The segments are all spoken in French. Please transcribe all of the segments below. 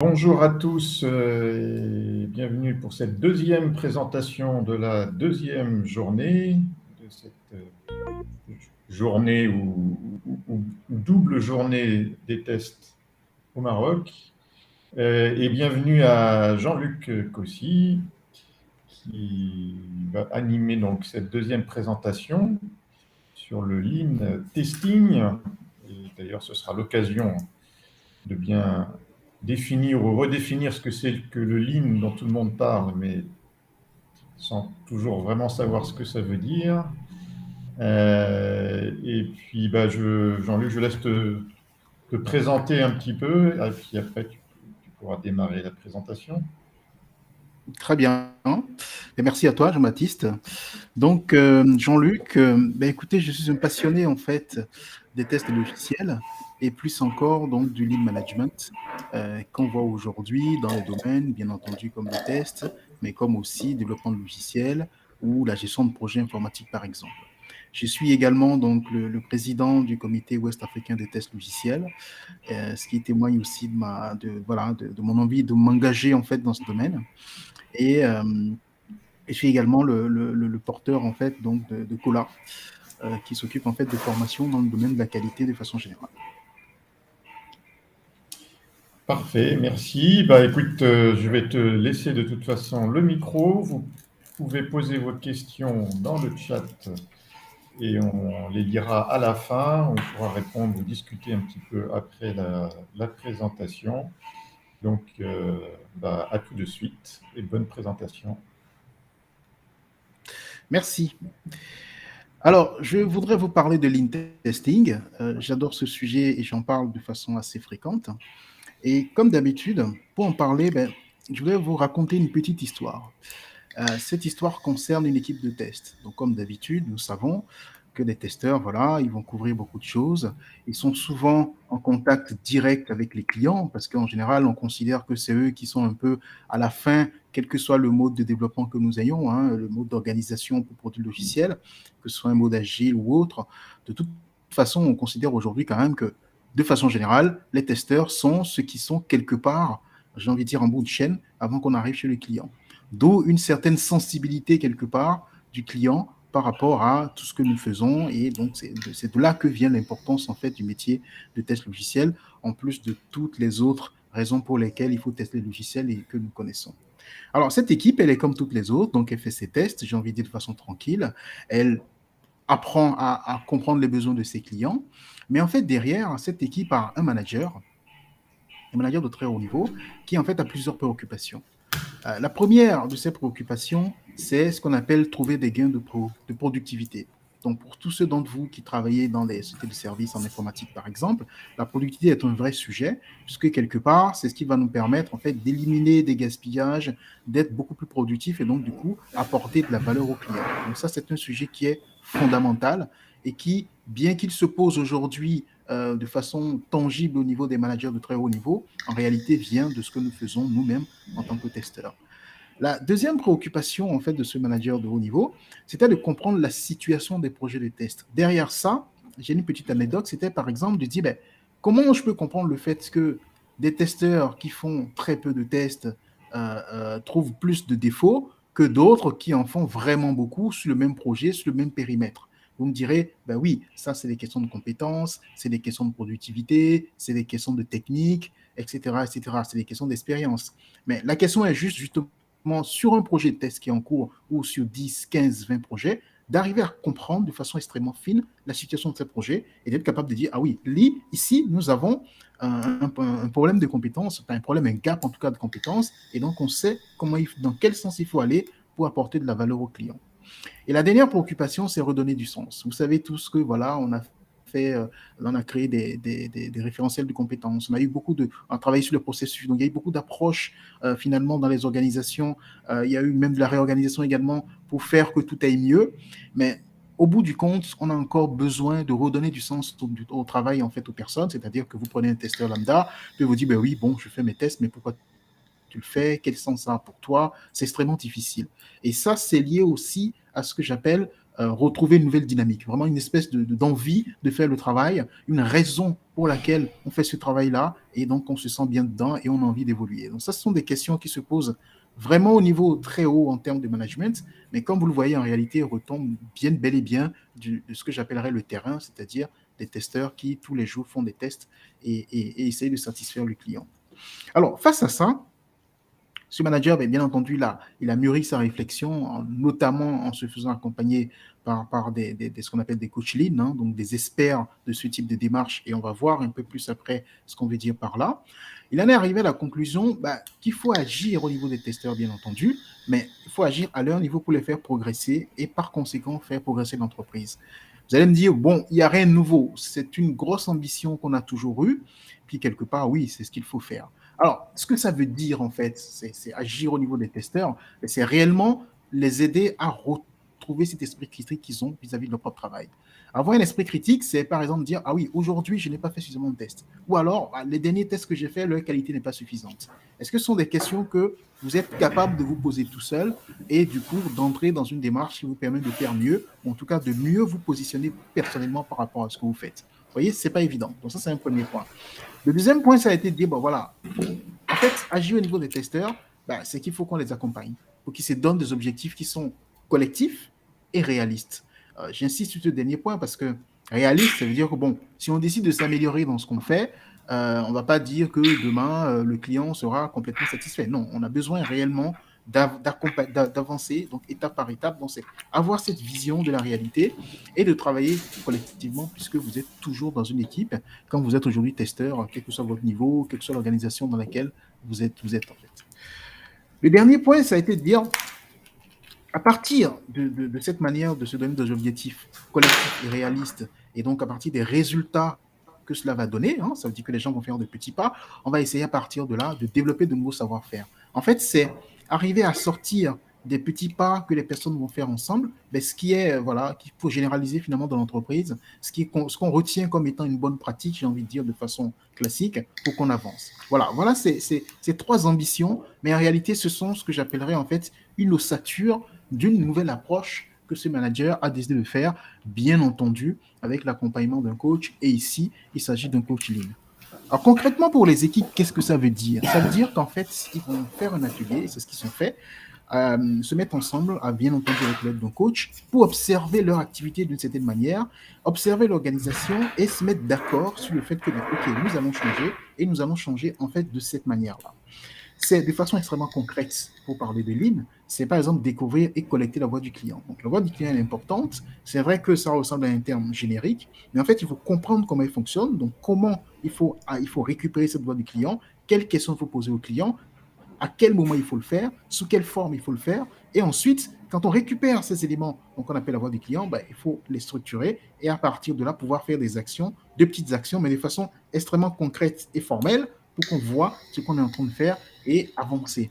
Bonjour à tous et bienvenue pour cette deuxième présentation de la deuxième journée, de cette journée ou double journée des tests au Maroc. Et bienvenue à Jean-Luc Cossy qui va animer donc cette deuxième présentation sur le lean testing. Et d'ailleurs, ce sera l'occasion de bien définir ou redéfinir ce que c'est que le lean dont tout le monde parle, mais sans toujours vraiment savoir ce que ça veut dire. Et puis, Jean-Luc, je laisse te présenter un petit peu, et puis après, tu pourras démarrer la présentation. Très bien. Et merci à toi, Jean-Baptiste. Donc, Jean-Luc, écoutez, je suis un passionné en fait des tests logiciels et plus encore donc du lean management qu'on voit aujourd'hui dans les domaines, bien entendu, comme le test, mais comme aussi développement de logiciels ou la gestion de projets informatiques, par exemple. Je suis également donc le président du comité ouest africain des tests logiciels, ce qui témoigne aussi de mon envie de m'engager en fait dans ce domaine. Et je suis également le porteur en fait donc de Cola, qui s'occupe en fait de formation dans le domaine de la qualité de façon générale. Parfait, merci. Écoute, je vais te laisser de toute façon le micro. Vous pouvez poser vos questions dans le chat et on les lira à la fin. On pourra répondre ou discuter un petit peu après la présentation. Donc, à tout de suite et bonne présentation. Merci. Alors, je voudrais vous parler de lean testing. J'adore ce sujet et j'en parle de façon assez fréquente. Et comme d'habitude, pour en parler, je voudrais vous raconter une petite histoire. Cette histoire concerne une équipe de test. Donc, comme d'habitude, nous savons que les testeurs, voilà, ils vont couvrir beaucoup de choses. Ils sont souvent en contact direct avec les clients parce qu'en général, on considère que c'est eux qui sont un peu à la fin, quel que soit le mode de développement que nous ayons, hein, le mode d'organisation pour produire le logiciel, que ce soit un mode agile ou autre. De toute façon, on considère aujourd'hui quand même que, de façon générale, les testeurs sont ceux qui sont quelque part, j'ai envie de dire, en bout de chaîne avant qu'on arrive chez le client. D'où une certaine sensibilité quelque part du client par rapport à tout ce que nous faisons. Et donc, c'est de là que vient l'importance en fait du métier de test logiciel, en plus de toutes les autres raisons pour lesquelles il faut tester le logiciel et que nous connaissons. Alors, cette équipe, elle est comme toutes les autres, donc elle fait ses tests, j'ai envie de dire de façon tranquille. Elle apprend à comprendre les besoins de ses clients. Mais en fait, derrière, cette équipe a un manager de très haut niveau, qui en fait a plusieurs préoccupations. La première de ces préoccupations, c'est ce qu'on appelle trouver des gains de productivité. Donc, pour tous ceux d'entre vous qui travaillez dans les sociétés de services en informatique, par exemple, la productivité est un vrai sujet, puisque quelque part, c'est ce qui va nous permettre, en fait, d'éliminer des gaspillages, d'être beaucoup plus productif et donc, du coup, apporter de la valeur aux clients. Donc, ça, c'est un sujet qui est fondamental et qui, bien qu'il se pose aujourd'hui de façon tangible au niveau des managers de très haut niveau, en réalité vient de ce que nous faisons nous-mêmes en tant que testeurs. La deuxième préoccupation en fait de ce manager de haut niveau, c'était de comprendre la situation des projets de test. Derrière ça, j'ai une petite anecdote, c'était par exemple de dire comment je peux comprendre le fait que des testeurs qui font très peu de tests trouvent plus de défauts que d'autres qui en font vraiment beaucoup sur le même projet, sur le même périmètre. Vous me direz, oui, ça c'est des questions de compétences, c'est des questions de productivité, c'est des questions de technique, etc., etc. C'est des questions d'expérience. Mais la question est justement sur un projet de test qui est en cours ou sur 10, 15, 20 projets, d'arriver à comprendre de façon extrêmement fine la situation de ces projets et d'être capable de dire, ah oui, ici, nous avons un problème de compétences, un problème, un gap en tout cas de compétences, et donc on sait dans quel sens il faut aller pour apporter de la valeur au client. Et la dernière préoccupation, c'est redonner du sens. Vous savez tous que, voilà, on a créé des référentiels de compétences. On a travaillé sur le processus. Donc, il y a eu beaucoup d'approches finalement dans les organisations. Il y a eu même de la réorganisation également pour faire que tout aille mieux. Mais au bout du compte, on a encore besoin de redonner du sens au travail en fait aux personnes. C'est-à-dire que vous prenez un testeur lambda, puis vous dites, oui, bon, je fais mes tests, mais pourquoi tu le fais, quel sens ça a pour toi, c'est extrêmement difficile. Et ça, c'est lié aussi à ce que j'appelle retrouver une nouvelle dynamique, vraiment une espèce d'envie de faire le travail, une raison pour laquelle on fait ce travail-là, et donc on se sent bien dedans et on a envie d'évoluer. Donc ça, ce sont des questions qui se posent vraiment au niveau très haut en termes de management, mais comme vous le voyez, en réalité, retombe bien, bel et bien de ce que j'appellerais le terrain, c'est-à-dire des testeurs qui, tous les jours, font des tests et essayent de satisfaire le client. Alors, face à ça, ce manager, bien entendu, il a mûri sa réflexion, notamment en se faisant accompagner par ce qu'on appelle des coach lead, hein, donc des experts de ce type de démarche, et on va voir un peu plus après ce qu'on veut dire par là. Il en est arrivé à la conclusion qu'il faut agir au niveau des testeurs, bien entendu, mais il faut agir à leur niveau pour les faire progresser et par conséquent faire progresser l'entreprise. Vous allez me dire, bon, il n'y a rien de nouveau, c'est une grosse ambition qu'on a toujours eue, puis quelque part, oui, c'est ce qu'il faut faire. Alors, ce que ça veut dire, en fait, c'est agir au niveau des testeurs, c'est réellement les aider à retrouver cet esprit critique qu'ils ont vis-à-vis de leur propre travail. Avoir un esprit critique, c'est par exemple dire, ah oui, aujourd'hui, je n'ai pas fait suffisamment de tests. Ou alors, les derniers tests que j'ai faits, leur qualité n'est pas suffisante. Est-ce que ce sont des questions que vous êtes capable de vous poser tout seul et du coup, d'entrer dans une démarche qui vous permet de faire mieux, ou en tout cas de mieux vous positionner personnellement par rapport à ce que vous faites? Vous voyez, ce n'est pas évident. Donc ça, c'est un premier point. Le deuxième point, ça a été de dire, voilà, en fait, agir au niveau des testeurs, c'est qu'il faut qu'on les accompagne. Il faut qu'ils se donnent des objectifs qui sont collectifs et réalistes. J'insiste sur ce dernier point parce que réaliste, ça veut dire que, bon, si on décide de s'améliorer dans ce qu'on fait, on ne va pas dire que demain, le client sera complètement satisfait. Non, on a besoin réellement d'avancer, donc étape par étape, donc c'est avoir cette vision de la réalité et de travailler collectivement puisque vous êtes toujours dans une équipe quand vous êtes aujourd'hui testeur, quel que soit votre niveau, quelle que soit l'organisation dans laquelle vous êtes en fait. Le dernier point, ça a été de dire, à partir de cette manière de se donner des objectifs collectifs et réalistes, et donc à partir des résultats que cela va donner, hein, ça veut dire que les gens vont faire de petits pas, on va essayer à partir de là de développer de nouveaux savoir-faire. En fait, c'est arriver à sortir des petits pas que les personnes vont faire ensemble, mais ce qui est, voilà, qu'il faut généraliser finalement dans l'entreprise, ce qu'on retient comme étant une bonne pratique, j'ai envie de dire de façon classique, pour qu'on avance. Voilà ces trois ambitions, mais en réalité, ce sont ce que j'appellerais en fait une ossature d'une nouvelle approche que ce manager a décidé de faire, bien entendu, avec l'accompagnement d'un coach. Et ici, il s'agit d'un coach lean. Alors concrètement, pour les équipes, qu'est-ce que ça veut dire? Ça veut dire qu'en fait, ils vont faire un atelier, et c'est ce qu'ils ont fait, se mettre ensemble, bien entendu avec l'aide d'un coach, pour observer leur activité d'une certaine manière, observer l'organisation et se mettre d'accord sur le fait que, ok, nous allons changer, et nous allons changer en fait de cette manière-là. C'est de façon extrêmement concrète pour parler de Lean, c'est par exemple découvrir et collecter la voix du client. Donc la voix du client est importante, c'est vrai que ça ressemble à un terme générique, mais en fait il faut comprendre comment il fonctionne, donc comment il faut récupérer cette voix du client, quelles questions il faut poser au client, à quel moment il faut le faire, sous quelle forme il faut le faire, et ensuite, quand on récupère ces éléments, donc on appelle la voix du client, il faut les structurer et à partir de là, pouvoir faire des actions, de petites actions, mais de façon extrêmement concrète et formelle pour qu'on voit ce qu'on est en train de faire et avancer.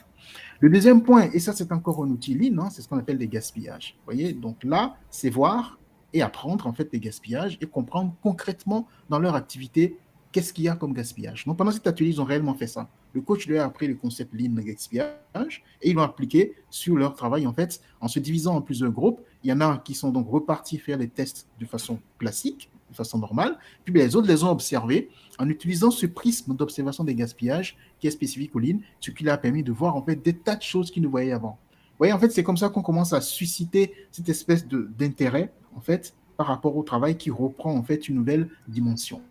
Le deuxième point, et ça c'est encore un outil Lean, hein, c'est ce qu'on appelle des gaspillages. Vous voyez, donc là, c'est voir et apprendre en fait des gaspillages et comprendre concrètement dans leur activité qu'est-ce qu'il y a comme gaspillage. Donc pendant cet atelier, ils ont réellement fait ça. Le coach lui a appris le concept Lean de gaspillage et ils l'ont appliqué sur leur travail en fait en se divisant en plusieurs groupes. Il y en a qui sont donc repartis faire des tests de façon classique, de façon normale, puis les autres les ont observés en utilisant ce prisme d'observation des gaspillages qui est spécifique au Lean, ce qui leur a permis de voir en fait des tas de choses qu'ils ne voyaient avant. Vous voyez, en fait, c'est comme ça qu'on commence à susciter cette espèce d'intérêt en fait par rapport au travail qui reprend en fait une nouvelle dimension.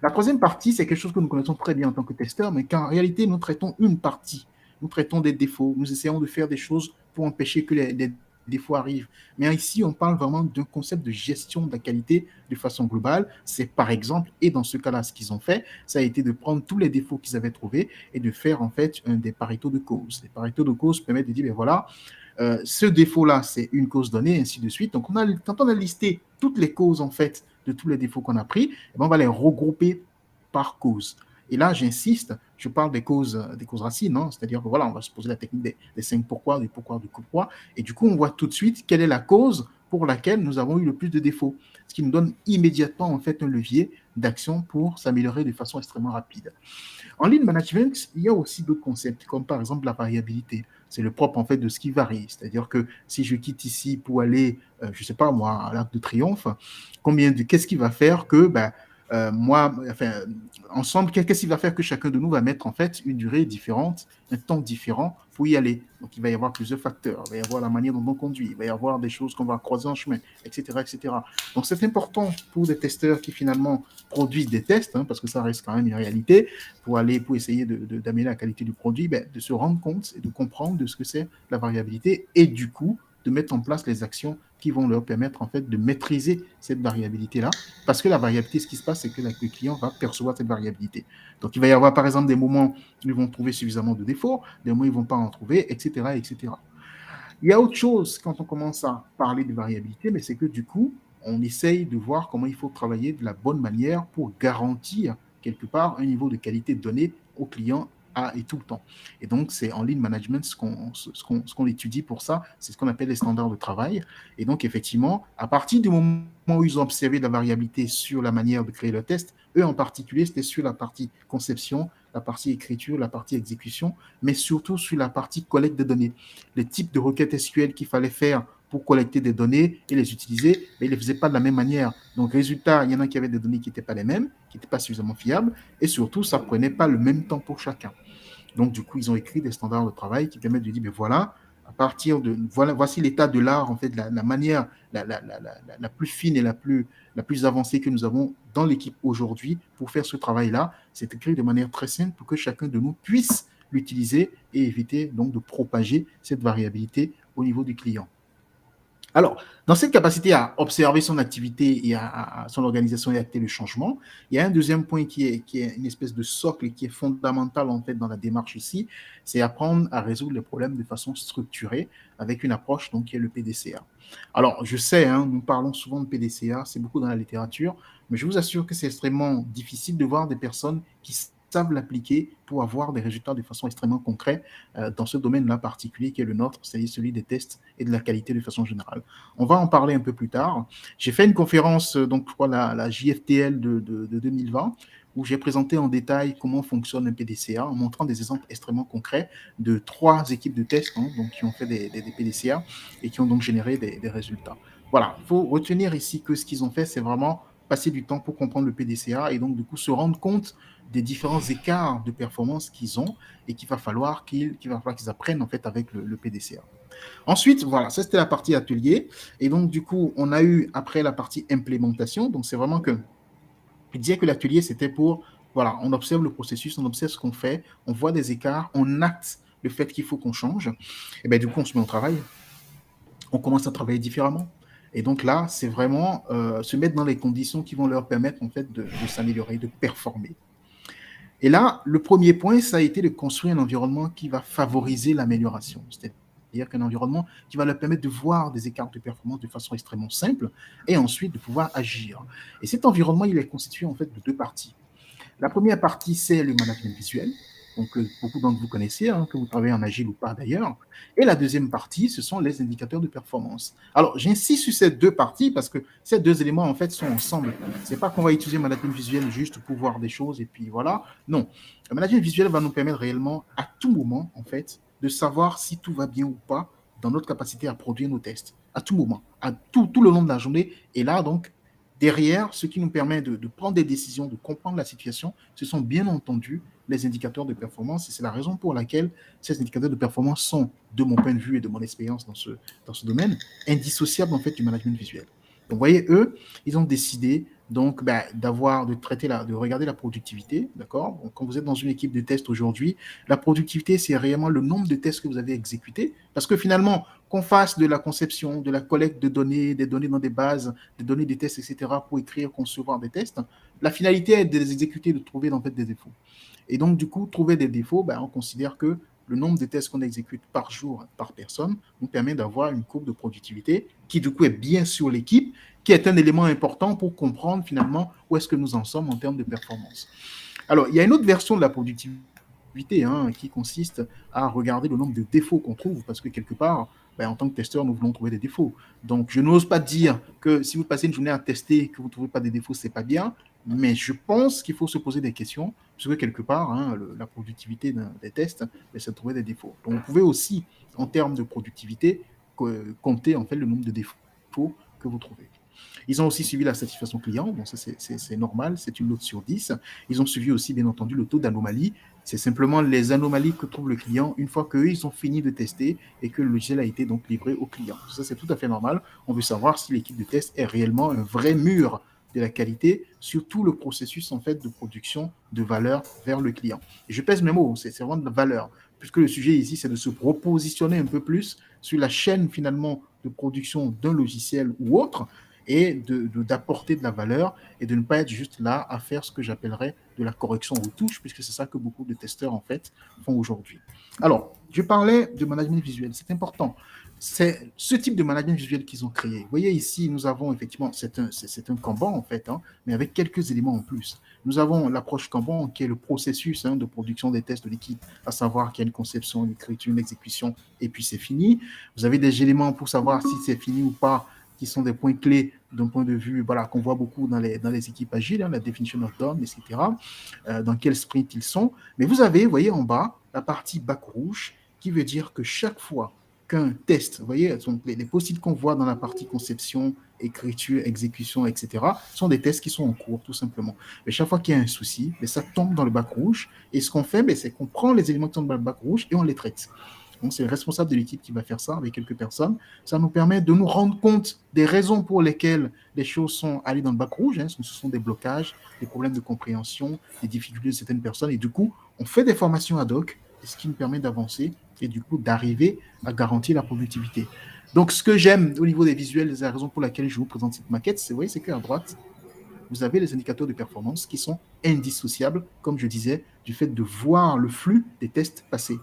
La troisième partie, c'est quelque chose que nous connaissons très bien en tant que testeurs, mais qu'en réalité, nous traitons une partie. Nous traitons des défauts. Nous essayons de faire des choses pour empêcher que les défauts arrivent. Mais ici, on parle vraiment d'un concept de gestion de la qualité de façon globale. C'est par exemple, et dans ce cas-là, ce qu'ils ont fait, ça a été de prendre tous les défauts qu'ils avaient trouvés et de faire en fait des paretos de causes. Les paretos de causes permettent de dire, voilà, ce défaut-là, c'est une cause donnée, ainsi de suite. Donc, quand on a listé toutes les causes, en fait, de tous les défauts qu'on a pris, on va les regrouper par cause. Et là, j'insiste, je parle des causes racines, hein, c'est-à-dire que voilà, on va se poser la technique des 5 pourquoi, du pourquoi, du pourquoi, et du coup, on voit tout de suite quelle est la cause pour laquelle nous avons eu le plus de défauts, ce qui nous donne immédiatement, en fait, un levier d'action pour s'améliorer de façon extrêmement rapide. En lean management, il y a aussi d'autres concepts, comme par exemple la variabilité. C'est le propre en fait de ce qui varie. C'est-à-dire que si je quitte ici pour aller, je ne sais pas moi, à l'Arc de Triomphe, qu'est-ce qui va faire que ensemble, qu'est-ce qui va faire que chacun de nous va mettre en fait une durée différente, un temps différent pour y aller. Donc il va y avoir plusieurs facteurs. Il va y avoir la manière dont on conduit, il va y avoir des choses qu'on va croiser en chemin, etc., etc. Donc c'est important pour des testeurs qui finalement produisent des tests, parce que ça reste quand même une réalité, pour essayer d'améliorer la qualité du produit, de se rendre compte et de comprendre de ce que c'est la variabilité et du coup de mettre en place les actions qui vont leur permettre en fait de maîtriser cette variabilité-là. Parce que la variabilité, ce qui se passe, c'est que le client va percevoir cette variabilité. Donc, il va y avoir par exemple des moments où ils vont trouver suffisamment de défauts, des moments où ils ne vont pas en trouver, etc., etc. Il y a autre chose quand on commence à parler de variabilité, mais c'est que du coup, on essaye de voir comment il faut travailler de la bonne manière pour garantir quelque part un niveau de qualité de données au client et tout le temps. Et donc, c'est en lean management ce qu'on étudie pour ça, c'est ce qu'on appelle les standards de travail. Et donc, effectivement, à partir du moment où ils ont observé de la variabilité sur la manière de créer le test, eux en particulier, c'était sur la partie conception, la partie écriture, la partie exécution, mais surtout sur la partie collecte de données. Les types de requêtes SQL qu'il fallait faire pour collecter des données et les utiliser, mais ils ne les faisaient pas de la même manière. Donc, résultat, il y en a qui avaient des données qui n'étaient pas les mêmes, qui n'étaient pas suffisamment fiables, et surtout, ça ne prenait pas le même temps pour chacun. Donc, du coup, ils ont écrit des standards de travail qui permettent de dire, voilà, à partir de, voici l'état de l'art, en fait, la manière la plus fine et la plus avancée que nous avons dans l'équipe aujourd'hui pour faire ce travail-là. C'est écrit de manière très simple pour que chacun de nous puisse l'utiliser et éviter donc de propager cette variabilité au niveau du client. Alors, dans cette capacité à observer son activité et à son organisation et à acter le changement, il y a un deuxième point qui est une espèce de socle et qui est fondamental en fait dans la démarche ici, c'est apprendre à résoudre les problèmes de façon structurée avec une approche donc qui est le PDCA. Alors, je sais, nous parlons souvent de PDCA, c'est beaucoup dans la littérature, mais je vous assure que c'est extrêmement difficile de voir des personnes qui savent l'appliquer pour avoir des résultats de façon extrêmement concrète dans ce domaine-là particulier qui est le nôtre, c'est-à-dire celui des tests et de la qualité de façon générale. On va en parler un peu plus tard. J'ai fait une conférence, donc je crois la JFTL de 2020, où j'ai présenté en détail comment fonctionne un PDCA en montrant des exemples extrêmement concrets de 3 équipes de tests donc, qui ont fait des PDCA et qui ont donc généré des résultats. Voilà, il faut retenir ici que ce qu'ils ont fait, c'est vraiment passer du temps pour comprendre le PDCA et donc du coup se rendre compte des différents écarts de performance qu'ils ont et qu'il va falloir qu'ils apprennent en fait avec le PDCA. Ensuite, voilà, ça c'était la partie atelier. Et donc, du coup, on a eu après la partie implémentation. Donc, c'est vraiment que je disais que l'atelier, c'était pour, voilà, on observe le processus, on observe ce qu'on fait, on voit des écarts, on acte le fait qu'il faut qu'on change. Et bien, du coup, on se met au travail. On commence à travailler différemment. Et donc là, c'est vraiment se mettre dans les conditions qui vont leur permettre en fait de s'améliorer, de performer. Et là, le premier point, ça a été de construire un environnement qui va favoriser l'amélioration. C'est-à-dire qu'un environnement qui va leur permettre de voir des écarts de performance de façon extrêmement simple et ensuite de pouvoir agir. Et cet environnement, il est constitué en fait de 2 parties. La première partie, c'est le management visuel. Donc, beaucoup d'entre vous connaissez, que vous travaillez en agile ou pas d'ailleurs. Et la deuxième partie, ce sont les indicateurs de performance. Alors, j'insiste sur ces 2 parties parce que ces 2 éléments, en fait, sont ensemble. Ce n'est pas qu'on va utiliser le management visuel juste pour voir des choses et puis voilà. Non. Le management visuel va nous permettre réellement, à tout moment, en fait, de savoir si tout va bien ou pas dans notre capacité à produire nos tests. À tout moment, à tout le long de la journée. Et là, donc, derrière, ce qui nous permet de prendre des décisions, de comprendre la situation, ce sont bien entendu les indicateurs de performance. Et c'est la raison pour laquelle ces indicateurs de performance sont, de mon point de vue et de mon expérience dans ce domaine, indissociables en fait du management visuel. Donc, vous voyez, eux, ils ont décidé donc de regarder la productivité, d'accord. Donc, quand vous êtes dans une équipe de test aujourd'hui, la productivité, c'est réellement le nombre de tests que vous avez exécutés, parce que finalement, qu'on fasse de la conception, de la collecte de données, des données dans des bases, des données des tests, etc., pour écrire, concevoir des tests, la finalité est de les exécuter, de trouver en fait des défauts. Et donc, du coup, trouver des défauts, on considère que le nombre de tests qu'on exécute par jour, par personne, nous permet d'avoir une courbe de productivité qui, du coup, est bien sur l'équipe, qui est un élément important pour comprendre, finalement, où est-ce que nous en sommes en termes de performance. Alors, il y a une autre version de la productivité qui consiste à regarder le nombre de défauts qu'on trouve, parce que quelque part, en tant que testeur, nous voulons trouver des défauts. Donc, je n'ose pas dire que si vous passez une journée à tester et que vous ne trouvez pas des défauts, ce n'est pas bien. Mais je pense qu'il faut se poser des questions, parce que quelque part, hein, la productivité des tests, ça trouvait des défauts. Donc, vous pouvez aussi, en termes de productivité, compter en fait le nombre de défauts que vous trouvez. Ils ont aussi suivi la satisfaction client, bon ça c'est normal, c'est une note sur 10. Ils ont suivi aussi bien entendu le taux d'anomalie, c'est simplement les anomalies que trouve le client une fois qu'eux ils ont fini de tester et que le logiciel a été donc livré au client. Ça c'est tout à fait normal, on veut savoir si l'équipe de test est réellement un vrai mur de la qualité sur tout le processus en fait de production de valeur vers le client. Et je pèse mes mots, c'est vraiment de la valeur, puisque le sujet ici c'est de se repositionner un peu plus sur la chaîne finalement de production d'un logiciel ou autre, et d'apporter de la valeur et de ne pas être juste là à faire ce que j'appellerais de la correction aux touches, puisque c'est ça que beaucoup de testeurs, en fait, font aujourd'hui. Alors, je parlais de management visuel, c'est important. C'est ce type de management visuel qu'ils ont créé. Vous voyez ici, nous avons effectivement, c'est un Kanban, en fait, hein, mais avec quelques éléments en plus. Nous avons l'approche Kanban, qui est le processus de production des tests de l'équipe, à savoir qu'il y a une conception, une écriture, une exécution, et puis c'est fini. Vous avez des éléments pour savoir si c'est fini ou pas, qui sont des points clés d'un point de vue voilà, qu'on voit beaucoup dans les équipes agiles, hein, la definition of done, etc., dans quel sprint ils sont. Mais vous avez, vous voyez en bas, la partie bac rouge, qui veut dire que chaque fois qu'un test, vous voyez, les post-it qu'on voit dans la partie conception, écriture, exécution, etc., sont des tests qui sont en cours, tout simplement. Mais chaque fois qu'il y a un souci, ça tombe dans le bac rouge, et ce qu'on fait, c'est qu'on prend les éléments qui sont dans le bac rouge et on les traite. Donc, c'est le responsable de l'équipe qui va faire ça avec quelques personnes. Ça nous permet de nous rendre compte des raisons pour lesquelles les choses sont allées dans le bac rouge. Hein. Ce sont des blocages, des problèmes de compréhension, des difficultés de certaines personnes. Et du coup, on fait des formations ad hoc, ce qui nous permet d'avancer et du coup d'arriver à garantir la productivité. Donc, ce que j'aime au niveau des visuels, la raison pour laquelle je vous présente cette maquette, c'est qu'à droite, vous avez les indicateurs de performance qui sont indissociables, comme je disais, du fait de voir le flux des tests passés.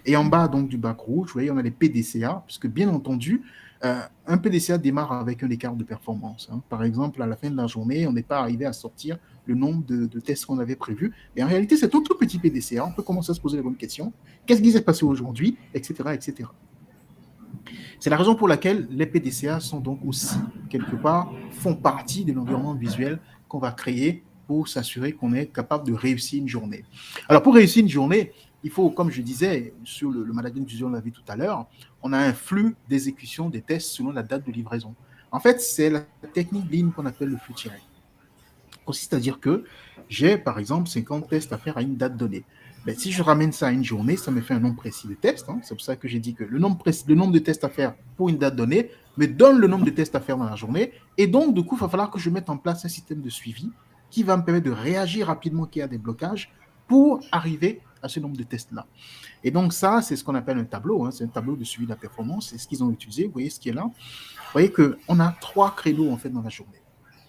Et en bas donc du bac rouge, vous voyez, on a les PDCA, puisque bien entendu, un PDCA démarre avec un écart de performance. Hein. Par exemple, à la fin de la journée, on n'est pas arrivé à sortir le nombre de tests qu'on avait prévu. Et en réalité, c'est un tout petit PDCA. On peut commencer à se poser les bonnes questions. Qu'est-ce qui s'est passé aujourd'hui, etc., etc. C'est la raison pour laquelle les PDCA sont donc aussi, quelque part, font partie de l'environnement visuel qu'on va créer pour s'assurer qu'on est capable de réussir une journée. Alors, pour réussir une journée, il faut, comme je disais, sur le management visuel, on l'a vu tout à l'heure, on a un flux d'exécution des tests selon la date de livraison. En fait, c'est la technique Lean qu'on appelle le flux tiré. Consiste à dire que j'ai, par exemple, 50 tests à faire à une date donnée. Ben, si je ramène ça à une journée, ça me fait un nombre précis de tests. Hein. C'est pour ça que j'ai dit que le nombre de tests à faire pour une date donnée me donne le nombre de tests à faire dans la journée. Et donc, du coup, il va falloir que je mette en place un système de suivi qui va me permettre de réagir rapidement qu'il y a des blocages pour arriver à ce nombre de tests-là. Et donc, ça, c'est ce qu'on appelle un tableau. Hein. C'est un tableau de suivi de la performance. C'est ce qu'ils ont utilisé. Vous voyez ce qui est là. Vous voyez qu'on a 3 créneaux en fait, dans la journée.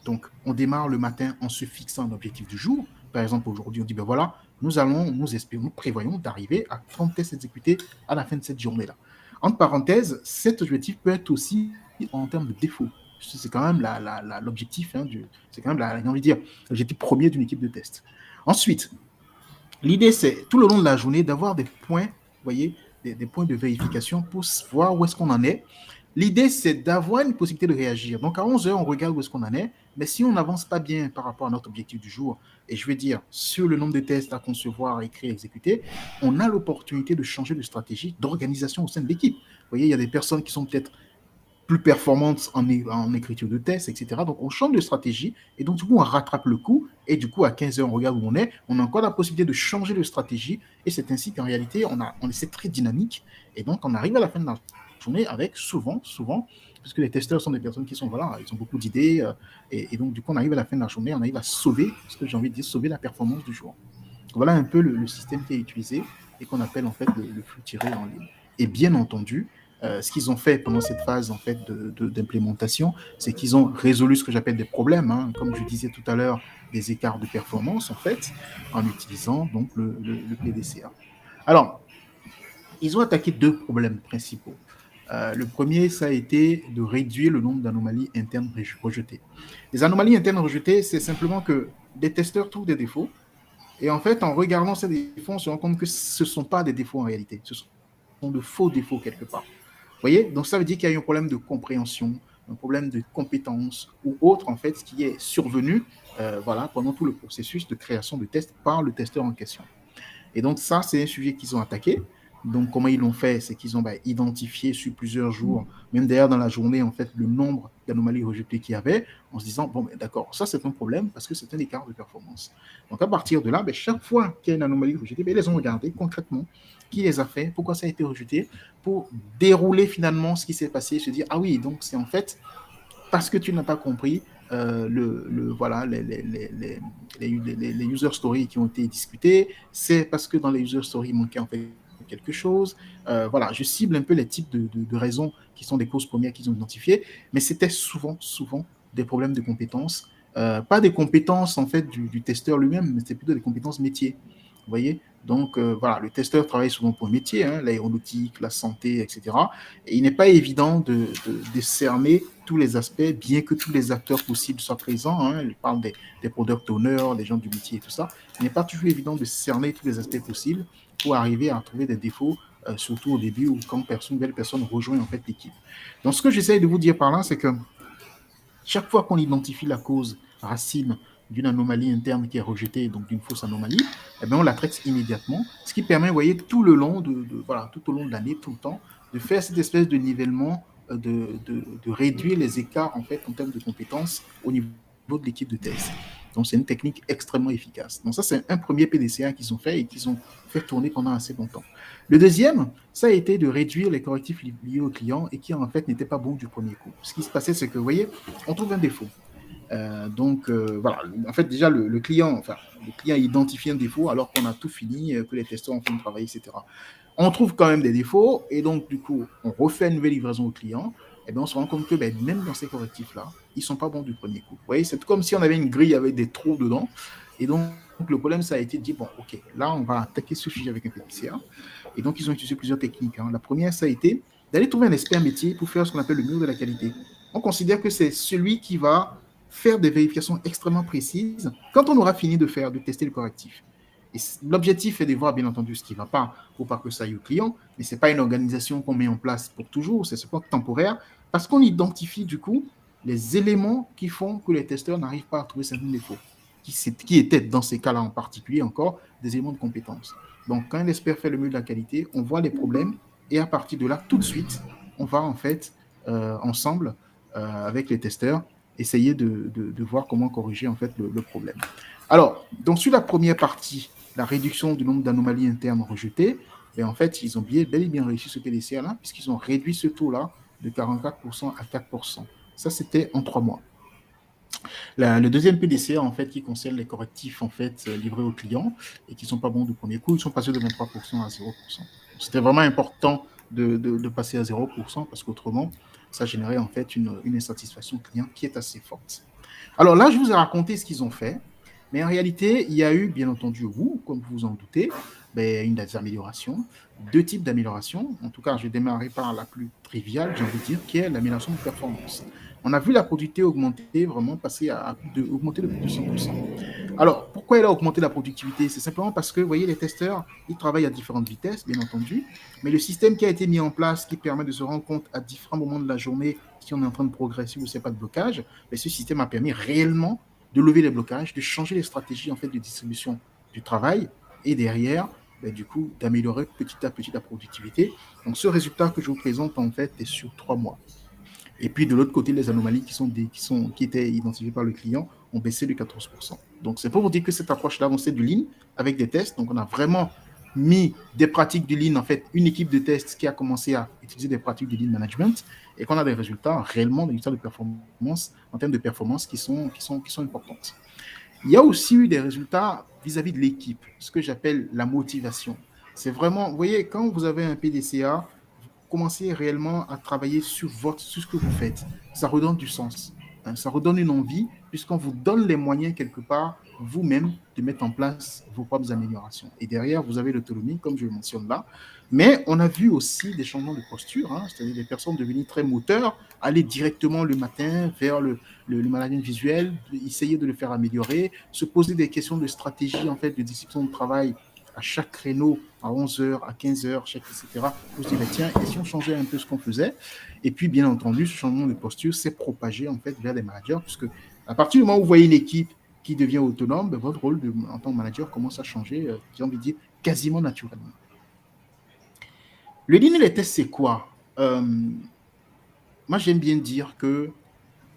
Donc, on démarre le matin en se fixant un objectif du jour. Par exemple, aujourd'hui, on dit, ben voilà, nous prévoyons d'arriver à 30 tests exécutés à la fin de cette journée-là. Entre parenthèses, cet objectif peut être aussi en termes de défauts. C'est quand même l'objectif, hein, c'est quand même, j'ai envie de dire, l'objectif premier d'une équipe de test. Ensuite, l'idée, c'est tout le long de la journée d'avoir des points, vous voyez, des points de vérification pour voir où est-ce qu'on en est. L'idée, c'est d'avoir une possibilité de réagir. Donc, à 11 heures, on regarde où est-ce qu'on en est. Mais si on n'avance pas bien par rapport à notre objectif du jour, et je veux dire, sur le nombre de tests à concevoir, à écrire, à exécuter, on a l'opportunité de changer de stratégie, d'organisation au sein de l'équipe. Vous voyez, il y a des personnes qui sont peut-être plus performantes en écriture de tests, etc. Donc, on change de stratégie, et donc, du coup, on rattrape le coup, et du coup, à 15 heures, on regarde où on a encore la possibilité de changer de stratégie, et c'est ainsi qu'en réalité, c'est très dynamique, et donc, on arrive à la fin de la journée avec souvent, parce que les testeurs sont des personnes qui sont, voilà, ils ont beaucoup d'idées, et donc du coup, on arrive à la fin de la journée, on arrive à sauver, ce que j'ai envie de dire, sauver la performance du jour. Donc, voilà un peu le système qui est utilisé et qu'on appelle en fait le flux tiré en ligne. Et bien entendu, ce qu'ils ont fait pendant cette phase en fait d'implémentation, c'est qu'ils ont résolu ce que j'appelle des problèmes, hein, comme je disais tout à l'heure, des écarts de performance en fait, en utilisant donc le PDCA. Alors, ils ont attaqué 2 problèmes principaux. Le premier, ça a été de réduire le nombre d'anomalies internes rejetées. Les anomalies internes rejetées, c'est simplement que des testeurs trouvent des défauts, et en fait, en regardant ces défauts, on se rend compte que ce ne sont pas des défauts en réalité, ce sont de faux défauts quelque part. Vous voyez? Donc ça veut dire qu'il y a eu un problème de compréhension, un problème de compétence ou autre, en fait, qui est survenu voilà, pendant tout le processus de création de tests par le testeur en question. Et donc, ça, c'est un sujet qu'ils ont attaqué. Donc, comment ils l'ont fait? C'est qu'ils ont identifié sur plusieurs jours, même d'ailleurs dans la journée, en fait, le nombre d'anomalies rejetées qu'il y avait, en se disant, bon, d'accord, ça, c'est un problème parce que c'est un écart de performance. Donc, à partir de là, chaque fois qu'il y a une anomalie rejetée, ils les ont regardé concrètement, qui les a fait, pourquoi ça a été rejeté, pour dérouler finalement ce qui s'est passé et se dire, ah oui, donc c'est en fait parce que tu n'as pas compris voilà, les user stories qui ont été discutées, c'est parce que dans les user stories, il manquait en fait quelque chose. Voilà, je cible un peu les types de raisons qui sont des causes premières qu'ils ont identifiées, mais c'était souvent des problèmes de compétences. Pas des compétences en fait du testeur lui-même, mais c'était plutôt des compétences métiers. Vous voyez? Donc, voilà, le testeur travaille souvent pour le métier, hein, l'aéronautique, la santé, etc. Et il n'est pas évident de cerner tous les aspects, bien que tous les acteurs possibles soient présents. Hein. Je parle des product owners, des gens du métier et tout ça. Il n'est pas toujours évident de cerner tous les aspects possibles pour arriver à trouver des défauts, surtout au début ou quand une nouvelle personne rejoint en fait l'équipe. Donc, ce que j'essaie de vous dire par là, c'est que chaque fois qu'on identifie la cause racine d'une anomalie interne qui est rejetée, donc d'une fausse anomalie, eh bien, on la traite immédiatement, ce qui permet, vous voyez, tout le long voilà, tout au long de l'année, tout le temps, de faire cette espèce de nivellement, de réduire les écarts en fait en termes de compétences au niveau de l'équipe de test. Donc, c'est une technique extrêmement efficace. Donc, ça, c'est un premier PDCA qu'ils ont fait et qu'ils ont fait tourner pendant assez longtemps. Le deuxième, ça a été de réduire les correctifs liés au client et qui, en fait, n'étaient pas bons du premier coup. Ce qui se passait, c'est que, vous voyez, on trouve un défaut. Voilà, en fait, déjà, le client identifie un défaut alors qu'on a tout fini, que les testeurs ont fini de travailler, etc. On trouve quand même des défauts et donc, du coup, on refait une nouvelle livraison au client. Et bien, on se rend compte que même dans ces correctifs-là, ils ne sont pas bons du premier coup. Vous voyez, c'est comme si on avait une grille avec des trous dedans. Et donc, le problème, ça a été de dire, bon, OK, là, on va attaquer ce sujet avec un PDCA. Et donc, ils ont utilisé plusieurs techniques. Hein. La première, ça a été d'aller trouver un expert métier pour faire ce qu'on appelle le mur de la qualité. On considère que c'est celui qui va faire des vérifications extrêmement précises quand on aura fini de tester le correctif. Et l'objectif est de voir, bien entendu, ce qui ne va pas pour pas que ça aille au client, mais ce n'est pas une organisation qu'on met en place pour toujours, c'est seulement temporaire, parce qu'on identifie, du coup, les éléments qui font que les testeurs n'arrivent pas à trouver certains défauts, qui étaient, dans ces cas-là en particulier, encore des éléments de compétence. Donc, quand l'expert fait le mur de la qualité, on voit les problèmes, et à partir de là, tout de suite, on va, en fait, ensemble, avec les testeurs, essayer de voir comment corriger, en fait, le problème. Alors, donc, sur la première partie, la réduction du nombre d'anomalies internes rejetées, et en fait, ils ont bel et bien réussi ce PDCA-là, puisqu'ils ont réduit ce taux-là de 44% à 4%. Ça, c'était en 3 mois. Le deuxième PDCA, en fait, qui concerne les correctifs, en fait, livrés aux clients et qui ne sont pas bons du premier coup, ils sont passés de 23% à 0%. C'était vraiment important de passer à 0% parce qu'autrement, ça générait, en fait, une insatisfaction client qui est assez forte. Alors là, je vous ai raconté ce qu'ils ont fait. Mais en réalité, il y a eu, bien entendu, comme vous vous en doutez, une des améliorations, 2 types d'améliorations. En tout cas, je vais démarrer par la plus triviale, j'ai envie de dire, qui est l'amélioration de performance. On a vu la productivité augmenter, vraiment passer augmenter de plus de 100%. Alors, pourquoi elle a augmenté la productivité? C'est simplement parce que, vous voyez, les testeurs, ils travaillent à différentes vitesses, bien entendu, mais le système qui a été mis en place, qui permet de se rendre compte à différents moments de la journée si on est en train de progresser ou s'il n'y a pas de blocage, ce système a permis réellement de lever les blocages, de changer les stratégies en fait de distribution du travail et derrière, du coup, d'améliorer petit à petit la productivité. Donc, ce résultat que je vous présente en fait est sur 3 mois. Et puis, de l'autre côté, les anomalies qui étaient identifiées par le client ont baissé de 14%. Donc, c'est pour vous dire que cette approche-là, on sait du Lean avec des tests. Donc, on a vraiment mis des pratiques du Lean, en fait, une équipe de tests qui a commencé à utiliser des pratiques du Lean Management et qu'on a des résultats, réellement des résultats de performance, en termes de performance qui sont importantes. Il y a aussi eu des résultats vis-à-vis de l'équipe, ce que j'appelle la motivation. C'est vraiment, vous voyez, quand vous avez un PDCA, vous commencez réellement à travailler sur ce que vous faites. Ça redonne du sens. Ça redonne une envie, puisqu'on vous donne les moyens quelque part, vous-même, de mettre en place vos propres améliorations. Et derrière, vous avez l'autonomie, comme je le mentionne là. Mais on a vu aussi des changements de posture, c'est-à-dire des personnes devenues très moteurs, aller directement le matin vers le management visuel, essayer de le faire améliorer, se poser des questions de stratégie, en fait, de discipline de travail à chaque créneau, à 11 heures, à 15 heures, etc., vous dites, tiens, et si on changeait un peu ce qu'on faisait? Et puis, bien entendu, ce changement de posture s'est propagé en fait vers les managers, puisque à partir du moment où vous voyez une équipe qui devient autonome, ben, votre rôle en tant que manager commence à changer, j'ai envie de dire, quasiment naturellement. Le lean et les tests, c'est quoi? Moi, j'aime bien dire que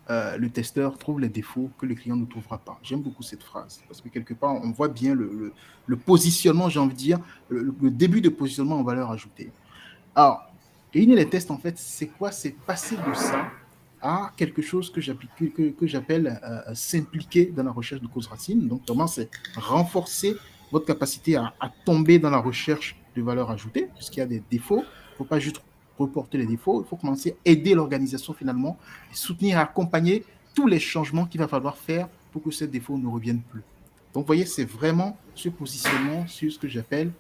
le testeur trouve les défauts que le client ne trouvera pas. J'aime beaucoup cette phrase parce que quelque part, on voit bien le positionnement, j'ai envie de dire, le début de positionnement en valeur ajoutée. Alors, réunir les tests, en fait, c'est quoi? C'est passer de ça à quelque chose que j'appelle s'impliquer dans la recherche de causes racines. Donc, vraiment, c'est renforcer votre capacité à tomber dans la recherche de valeur ajoutée, puisqu'il y a des défauts. Il ne faut pas juste reporter les défauts, il faut commencer à aider l'organisation finalement, et soutenir, accompagner tous les changements qu'il va falloir faire pour que ces défauts ne reviennent plus. Donc, vous voyez, c'est vraiment ce positionnement sur ce que j'appelle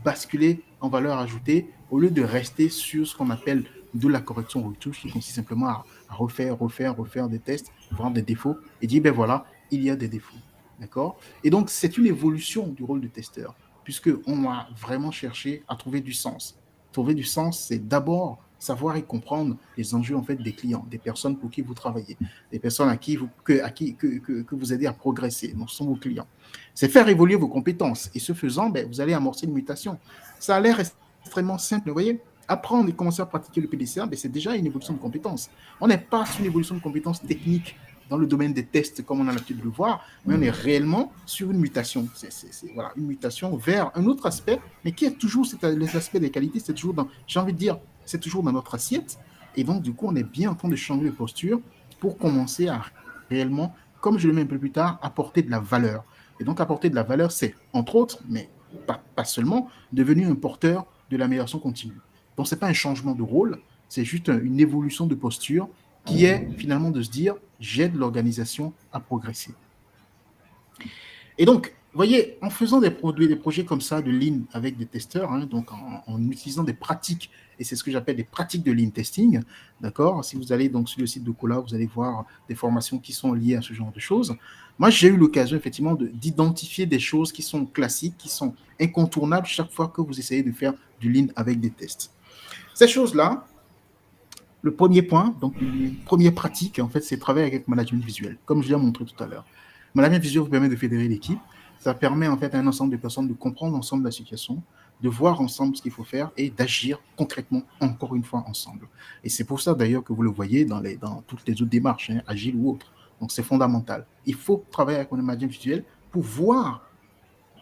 basculer en valeur ajoutée au lieu de rester sur ce qu'on appelle de la correction retouche, qui consiste simplement à refaire des tests, voir des défauts et dire, ben voilà, il y a des défauts. D'accord? Et donc, c'est une évolution du rôle de testeur, puisqu'on a vraiment cherché à trouver du sens. Trouver du sens, c'est d'abord savoir et comprendre les enjeux en fait des clients, des personnes pour qui vous travaillez, des personnes que vous aidez à progresser. Donc, ce sont vos clients. C'est faire évoluer vos compétences. Et ce faisant, ben, vous allez amorcer une mutation. Ça a l'air extrêmement simple, vous voyez. Apprendre et commencer à pratiquer le PDCA, ben, c'est déjà une évolution de compétences. On n'est pas sur une évolution de compétences techniques dans le domaine des tests, comme on a l'habitude de le voir, mais on est réellement sur une mutation. Voilà, une mutation vers un autre aspect, mais qui est toujours les aspects des qualités, c'est toujours dans, j'ai envie de dire, c'est toujours dans notre assiette. Et donc, du coup, on est bien en train de changer de posture pour commencer à réellement, comme je le mets un peu plus tard, apporter de la valeur. Et donc, apporter de la valeur, c'est, entre autres, mais pas seulement, devenir un porteur de l'amélioration continue. Donc, ce n'est pas un changement de rôle, c'est juste une évolution de posture qui est finalement de se dire, j'aide l'organisation à progresser. Et donc, vous voyez, en faisant des projets comme ça de lean avec des testeurs, hein, donc en utilisant des pratiques, et c'est ce que j'appelle des pratiques de lean testing, d'accord? Si vous allez donc sur le site de Cola, vous allez voir des formations qui sont liées à ce genre de choses. Moi, j'ai eu l'occasion effectivement d'identifier des choses qui sont classiques, qui sont incontournables chaque fois que vous essayez de faire du lean avec des tests. Ces choses-là, le premier point, donc une première pratique, en fait, c'est travailler avec management visuel, comme je l'ai montré tout à l'heure. Management visuel vous permet de fédérer l'équipe. Ça permet en fait à un ensemble de personnes de comprendre ensemble la situation, de voir ensemble ce qu'il faut faire et d'agir concrètement, encore une fois, ensemble. Et c'est pour ça d'ailleurs que vous le voyez dans toutes les autres démarches, hein, agiles ou autres. Donc c'est fondamental. Il faut travailler avec un management visuel pour voir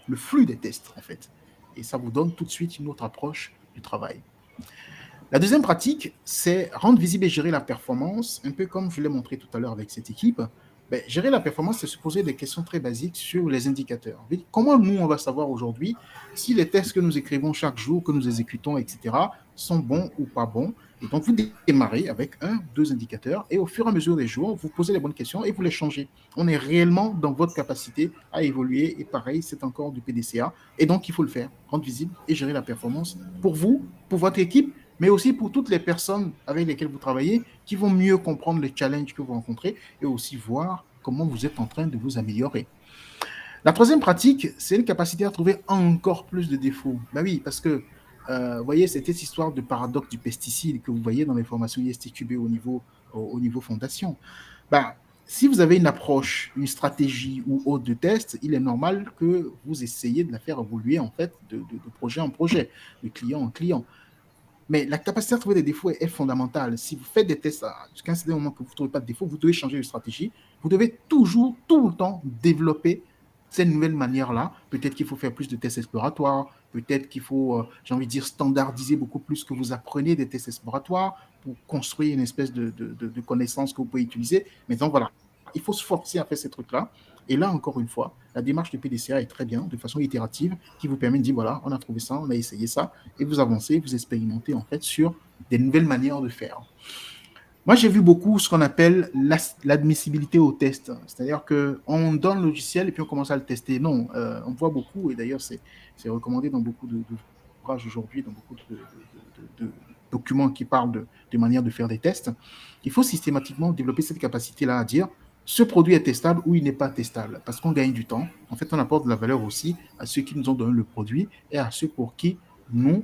le flux des tests, en fait. Et ça vous donne tout de suite une autre approche du travail. La deuxième pratique, c'est rendre visible et gérer la performance, un peu comme je l'ai montré tout à l'heure avec cette équipe. Ben, gérer la performance, c'est se poser des questions très basiques sur les indicateurs. Comment nous, on va savoir aujourd'hui si les tests que nous écrivons chaque jour, que nous exécutons, etc., sont bons ou pas bons? Et donc, vous démarrez avec 1, 2 indicateurs et au fur et à mesure des jours, vous posez les bonnes questions et vous les changez. On est réellement dans votre capacité à évoluer et pareil, c'est encore du PDCA. Et donc, il faut le faire, rendre visible et gérer la performance pour vous, pour votre équipe, mais aussi pour toutes les personnes avec lesquelles vous travaillez qui vont mieux comprendre les challenges que vous rencontrez et aussi voir comment vous êtes en train de vous améliorer. La troisième pratique, c'est une capacité à trouver encore plus de défauts. Ben oui, parce que, vous voyez, c'était cette histoire de paradoxe du pesticide que vous voyez dans les formations ISTQB au niveau fondation. Ben, si vous avez une approche, une stratégie ou autre de test, il est normal que vous essayiez de la faire évoluer en fait de projet en projet, de client en client. Mais la capacité à trouver des défauts est fondamentale. Si vous faites des tests, jusqu'à un certain moment que vous ne trouvez pas de défauts, vous devez changer de stratégie. Vous devez toujours, tout le temps, développer cette nouvelle manière-là. Peut-être qu'il faut faire plus de tests exploratoires. Peut-être qu'il faut, j'ai envie de dire, standardiser beaucoup plus ce que vous apprenez des tests exploratoires pour construire une espèce de connaissance que vous pouvez utiliser. Mais donc, voilà, il faut se forcer à faire ces trucs-là. Et là, encore une fois, la démarche de PDCA est très bien, de façon itérative, qui vous permet de dire, voilà, on a trouvé ça, on a essayé ça, et vous avancez, vous expérimentez en fait sur des nouvelles manières de faire. Moi, j'ai vu beaucoup ce qu'on appelle l'admissibilité au test, c'est-à-dire qu'on donne le logiciel et puis on commence à le tester. Non, on voit beaucoup, et d'ailleurs, c'est recommandé dans beaucoup d'ouvrages aujourd'hui, dans beaucoup de documents qui parlent de manière de faire des tests. Il faut systématiquement développer cette capacité-là à dire, ce produit est testable ou il n'est pas testable, parce qu'on gagne du temps. En fait, on apporte de la valeur aussi à ceux qui nous ont donné le produit et à ceux pour qui nous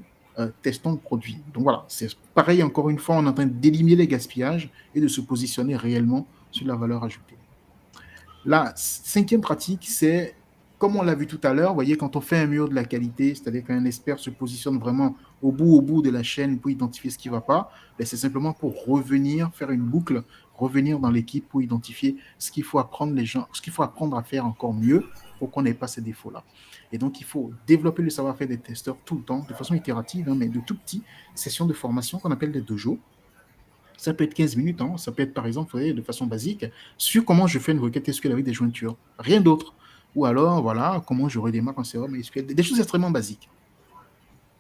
testons le produit. Donc voilà, c'est pareil, encore une fois, on est en train d'éliminer les gaspillages et de se positionner réellement sur la valeur ajoutée. La cinquième pratique, c'est, comme on l'a vu tout à l'heure, vous voyez, quand on fait un mur de la qualité, c'est-à-dire qu'un expert se positionne vraiment au bout de la chaîne pour identifier ce qui ne va pas, ben c'est simplement pour revenir, faire une boucle, revenir dans l'équipe pour identifier ce qu'il faut apprendre les gens, ce qu'il faut apprendre à faire encore mieux pour qu'on n'ait pas ces défauts-là. Et donc, il faut développer le savoir-faire des testeurs tout le temps, de façon itérative, hein, mais de tout petites sessions de formation qu'on appelle des dojos. Ça peut être 15 minutes, hein. Ça peut être par exemple, vous voyez, de façon basique, sur comment je fais une requête SQL avec des jointures. Rien d'autre. Ou alors, voilà, comment je redémarre un serveur SQL. Des choses extrêmement basiques.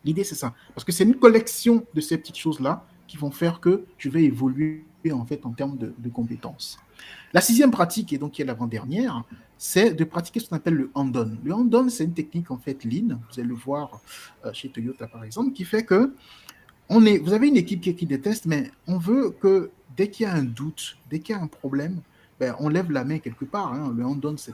L'idée, c'est ça. Parce que c'est une collection de ces petites choses-là qui vont faire que je vais évoluer en fait en termes de compétences. La sixième pratique, et donc qui est l'avant-dernière, c'est de pratiquer ce qu'on appelle le hand-on. Le hand-on, c'est une technique en fait lean, vous allez le voir chez Toyota par exemple, qui fait que vous avez une équipe qui écrit des tests, mais on veut que dès qu'il y a un doute, dès qu'il y a un problème, ben, on lève la main quelque part. Hein. Le hand-on, c'est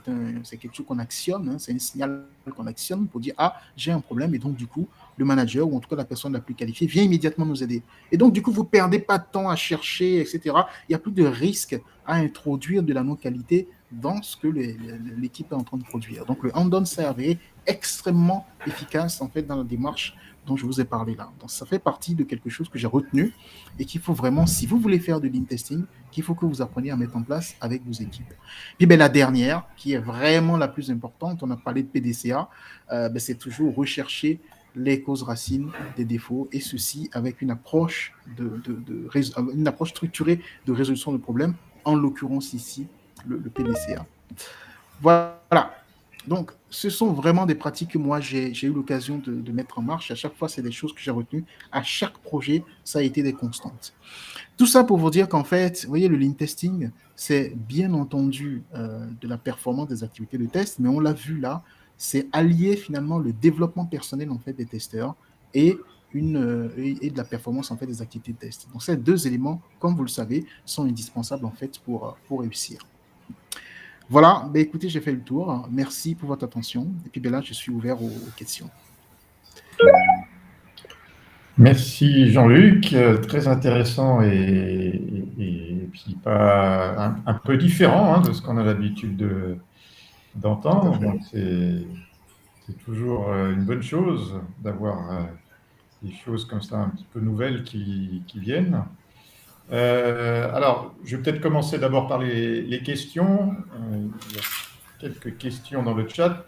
quelque chose qu'on actionne, hein. C'est un signal qu'on actionne pour dire « Ah, j'ai un problème », et donc du coup, le manager, ou en tout cas la personne la plus qualifiée, vient immédiatement nous aider. Et donc du coup, vous ne perdez pas de temps à chercher, etc. Il n'y a plus de risque à introduire de la non-qualité dans ce que l'équipe est en train de produire. Donc le hand-on s'est avéré extrêmement efficace en fait dans la démarche dont je vous ai parlé là. Donc, ça fait partie de quelque chose que j'ai retenu et qu'il faut vraiment, si vous voulez faire de lean testing, qu'il faut que vous appreniez à mettre en place avec vos équipes. Puis ben, la dernière, qui est vraiment la plus importante, on a parlé de PDCA, ben, c'est toujours rechercher les causes racines des défauts, et ceci avec une approche, une approche structurée de résolution de problèmes, en l'occurrence ici, le PDCA. Voilà. Donc, ce sont vraiment des pratiques que moi, j'ai eu l'occasion de mettre en marche. À chaque fois, c'est des choses que j'ai retenues. À chaque projet, ça a été des constantes. Tout ça pour vous dire qu'en fait, vous voyez, le lean testing, c'est bien entendu de la performance des activités de test, mais on l'a vu là, c'est allier finalement le développement personnel en fait des testeurs et de la performance en fait des activités de test. Donc, ces deux éléments, comme vous le savez, sont indispensables en fait pour réussir. Voilà, ben écoutez, j'ai fait le tour. Merci pour votre attention. Et puis ben là, je suis ouvert aux questions. Merci Jean-Luc, très intéressant et puis pas un peu différent hein, de ce qu'on a l'habitude d'entendre. Donc c'est toujours une bonne chose d'avoir des choses comme ça un petit peu nouvelles qui viennent. Alors, je vais peut-être commencer d'abord par les questions. Il y a quelques questions dans le chat,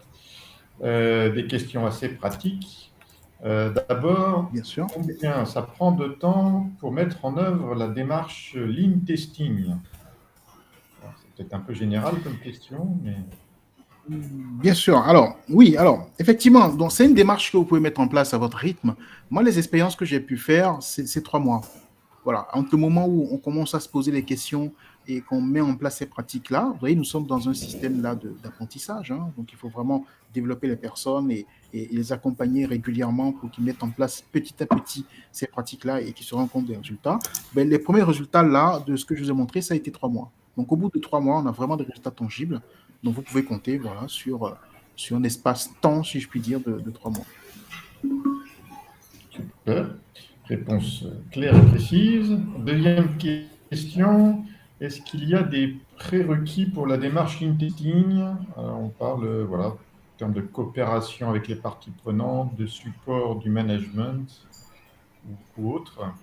des questions assez pratiques. D'abord, combien ça prend de temps pour mettre en œuvre la démarche lean testing? C'est peut-être un peu général comme question, mais... Bien sûr. Alors, oui, alors, effectivement, donc c'est une démarche que vous pouvez mettre en place à votre rythme. Moi, les expériences que j'ai pu faire, c'est 3 mois. Voilà, entre le moment où on commence à se poser les questions et qu'on met en place ces pratiques-là, vous voyez, nous sommes dans un système là d'apprentissage, hein, donc il faut vraiment développer les personnes et les accompagner régulièrement pour qu'ils mettent en place petit à petit ces pratiques-là et qu'ils se rendent compte des résultats. Ben, les premiers résultats là, de ce que je vous ai montré, ça a été 3 mois. Donc au bout de 3 mois, on a vraiment des résultats tangibles. Donc vous pouvez compter voilà, sur un espace-temps, si je puis dire, de 3 mois. Super. Réponse claire et précise. Deuxième question, est-ce qu'il y a des prérequis pour la démarche lean testing? On parle, voilà, en termes de coopération avec les parties prenantes, de support du management ou autre.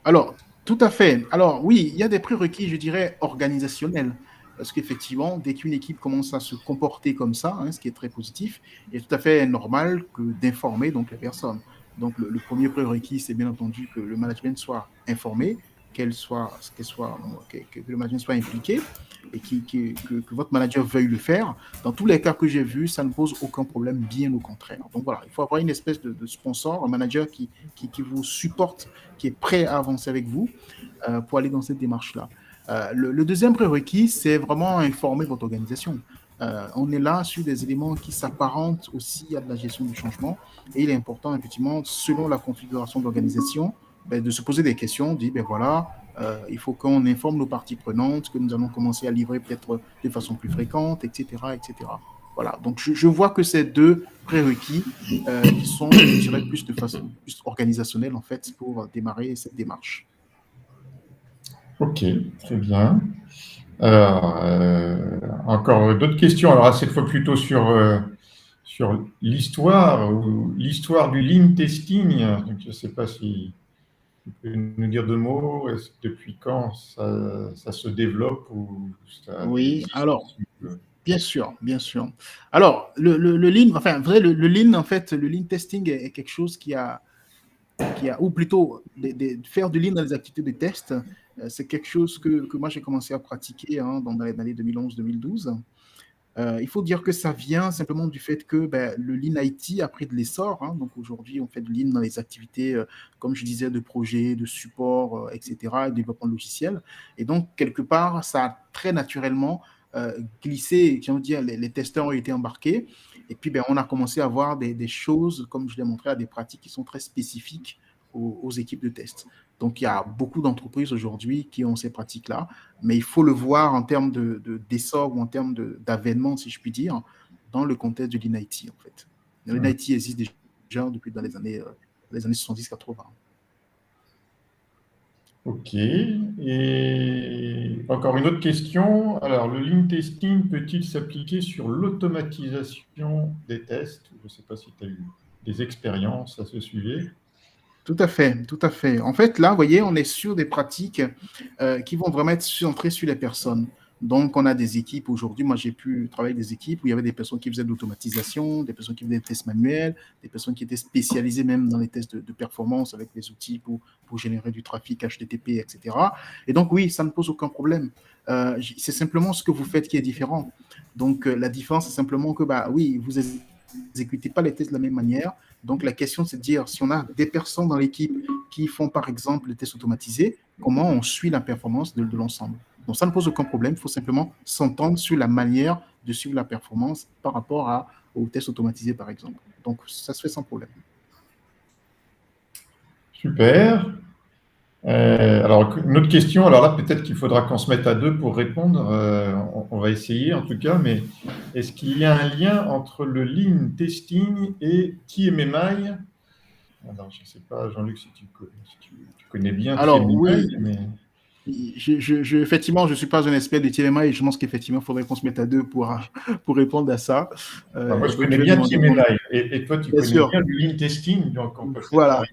Alors, tout à fait. Alors, oui, il y a des prérequis, je dirais, organisationnels. Parce qu'effectivement, dès qu'une équipe commence à se comporter comme ça, hein, ce qui est très positif, il est tout à fait normal d'informer donc les personnes. Donc, le premier prérequis, c'est bien entendu que le management soit informé, que le management soit impliqué et que votre manager veuille le faire. Dans tous les cas que j'ai vus, ça ne pose aucun problème, bien au contraire. Donc voilà, il faut avoir une espèce de sponsor, un manager qui vous supporte, qui est prêt à avancer avec vous pour aller dans cette démarche-là. Le deuxième prérequis, c'est vraiment informer votre organisation. On est là sur des éléments qui s'apparentent aussi à de la gestion du changement et il est important, effectivement, selon la configuration de l'organisation, de se poser des questions, de dire, ben voilà, il faut qu'on informe nos parties prenantes, que nous allons commencer à livrer peut-être de façon plus fréquente, etc., etc. Voilà, donc je vois que ces deux prérequis qui sont, je dirais, plus de façon plus organisationnelle, en fait, pour démarrer cette démarche. Ok, très bien. Alors, encore d'autres questions. Alors, cette fois plutôt sur l'histoire ou l'histoire du lean testing. Donc, je ne sais pas si tu peux nous dire deux mots. Depuis quand ça se développe ou ça Oui, existe? alors, bien sûr, bien sûr. Alors, le lean, enfin, vrai, le lean, en fait, le lean testing est quelque chose ou plutôt faire du lean dans les activités de test, c'est quelque chose que moi j'ai commencé à pratiquer dans les années 2011-2012. Il faut dire que ça vient simplement du fait que le Lean IT a pris de l'essor. Donc aujourd'hui, on fait du Lean dans les activités, comme je disais, de projet, de support, etc., de développement de logiciel. Et donc, quelque part, ça a très naturellement glissé. J'ai envie de dire, les testeurs ont été embarqués. Et puis, on a commencé à voir des choses, comme je l'ai montré, à des pratiques qui sont très spécifiques aux équipes de test. Donc, il y a beaucoup d'entreprises aujourd'hui qui ont ces pratiques-là, mais il faut le voir en termes d'essor ou en termes d'avènement, si je puis dire, dans le contexte de l'INIT, en fait. L'INIT existe déjà depuis dans les années 70-80. Ok. Et encore une autre question. Alors, le lean testing peut-il s'appliquer sur l'automatisation des tests? Je ne sais pas si tu as eu des expériences à ce sujet. Tout à fait, tout à fait. En fait, là, vous voyez, on est sur des pratiques qui vont vraiment être centrées sur les personnes. Donc, on a des équipes aujourd'hui. Moi, j'ai pu travailler avec des équipes où il y avait des personnes qui faisaient de l'automatisation, des personnes qui faisaient des tests manuels, des personnes qui étaient spécialisées même dans les tests de performance avec des outils pour générer du trafic HTTP, etc. Et donc, oui, ça ne pose aucun problème. C'est simplement ce que vous faites qui est différent. Donc, la différence, c'est simplement que, oui, vous n'exécutez pas les tests de la même manière. Donc, la question, c'est de dire, si on a des personnes dans l'équipe qui font, par exemple, les tests automatisés, comment on suit la performance de l'ensemble? Donc, ça ne pose aucun problème. Il faut simplement s'entendre sur la manière de suivre la performance par rapport aux tests automatisés, par exemple. Donc, ça se fait sans problème. Super. Alors, une autre question. Alors là, peut-être qu'il faudra qu'on se mette à deux pour répondre. On va essayer en tout cas. Mais est-ce qu'il y a un lien entre le lean testing et TMMI? Alors, je ne sais pas, Jean-Luc, si tu connais bien Alors, oui. TMMI, mais... Effectivement, je ne suis pas un expert de TMA et je pense qu'effectivement, il faudrait qu'on se mette à deux pour répondre à ça. Moi, je connais bien TMMI et toi, tu connais bien le lean testing, donc on peut peut-être voilà.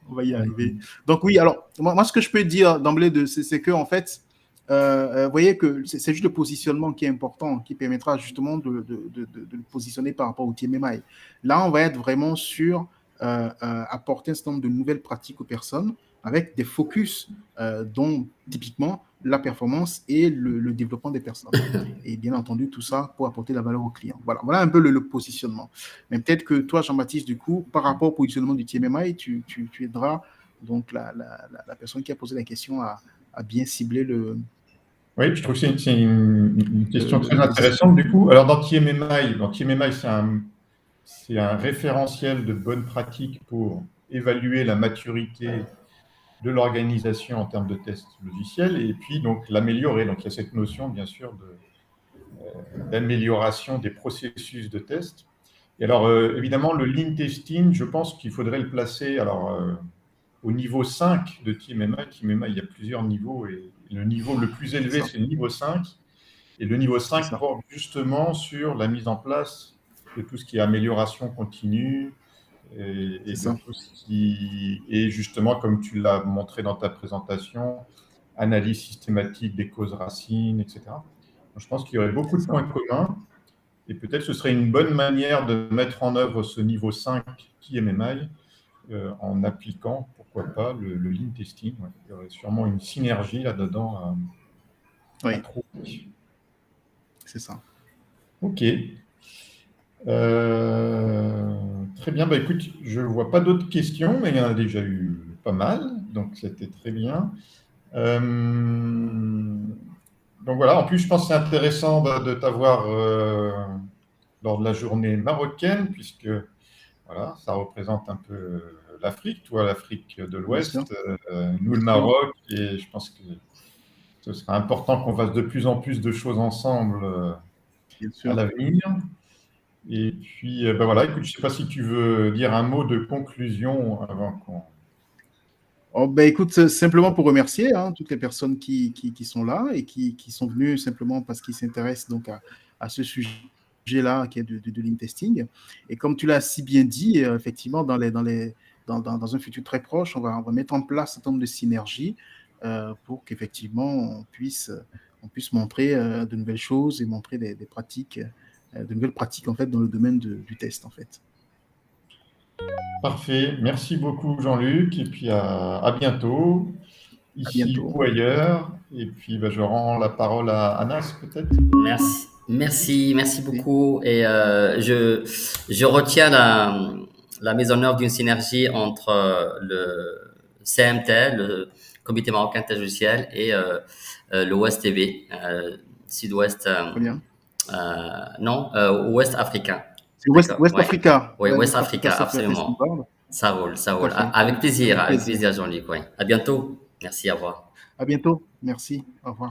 On va y arriver. Donc oui, alors, moi ce que je peux dire d'emblée, c'est que en fait, vous voyez que c'est juste le positionnement qui est important, qui permettra justement de le positionner par rapport au TMMI. Là, on va être vraiment sur apporter un certain nombre de nouvelles pratiques aux personnes avec des focus dont typiquement la performance et le développement des personnes. Et bien entendu, tout ça pour apporter la valeur au client. Voilà un peu le positionnement. Mais peut-être que toi, Jean-Baptiste, du coup, par rapport au positionnement du TMMI, tu aideras donc la personne qui a posé la question à bien cibler le... Oui, je trouve que c'est une question très intéressante du coup. Alors dans TMMI, c'est un référentiel de bonnes pratiques pour évaluer la maturité de l'organisation en termes de tests logiciels et puis donc l'améliorer. Donc il y a cette notion bien sûr d'amélioration des processus de test. Et alors évidemment le lean testing, je pense qu'il faudrait le placer au niveau 5 de TMMI. TMMI, il y a plusieurs niveaux et le niveau le plus élevé, c'est le niveau 5. Et le niveau 5 porte justement sur la mise en place de tout ce qui est amélioration continue et de tout ce qui est justement, comme tu l'as montré dans ta présentation, analyse systématique des causes racines, etc. Donc, je pense qu'il y aurait beaucoup de points communs et peut-être ce serait une bonne manière de mettre en œuvre ce niveau 5 TMMI en appliquant, pourquoi pas, le lean testing. Ouais. Il y aurait sûrement une synergie là-dedans à trouver. C'est ça. Ok. Très bien. Bah, écoute, je ne vois pas d'autres questions, mais il y en a déjà eu pas mal, donc c'était très bien. Donc voilà, en plus, je pense que c'est intéressant de t'avoir lors de la journée marocaine, puisque Voilà, ça représente un peu l'Afrique, toi, l'Afrique de Bien sûr, l'Ouest, nous, bien le sûr, Maroc, et je pense que ce sera important qu'on fasse de plus en plus de choses ensemble bien à sûr. l'avenir. Et puis, ben voilà, écoute, je ne sais pas si tu veux dire un mot de conclusion avant qu'on... Oh, ben, écoute, simplement pour remercier hein, toutes les personnes qui sont là et qui sont venues simplement parce qu'ils s'intéressent donc à ce sujet-là qui est de l'in-testing. Et comme tu l'as si bien dit, effectivement, dans un futur très proche, on va mettre en place un certain nombre de synergies pour qu'effectivement on puisse montrer de nouvelles choses et montrer des pratiques, de nouvelles pratiques en fait dans le domaine du test en fait. Parfait. Merci beaucoup, Jean-Luc. Et puis, à bientôt, À ici bientôt. ou ailleurs. Et puis, ben, je rends la parole à Anas, peut-être. Merci, merci Merci. beaucoup. Et je retiens la mise en œuvre d'une synergie entre le CMT, le Comité marocain de logiciel, et l'Ouest TV, Sud-Ouest, Très bien. non, Ouest africain. C'est D'accord, West ouais. Africa. Oui, Ouais, Ouest West Africa, Africa, ça peut être absolument. standard. Ça roule, ça Tout à roule. fait. Avec Avec plaisir, plaisir. Jean-Luc. Oui. À bientôt. Merci, au revoir. À bientôt. Merci. Au revoir.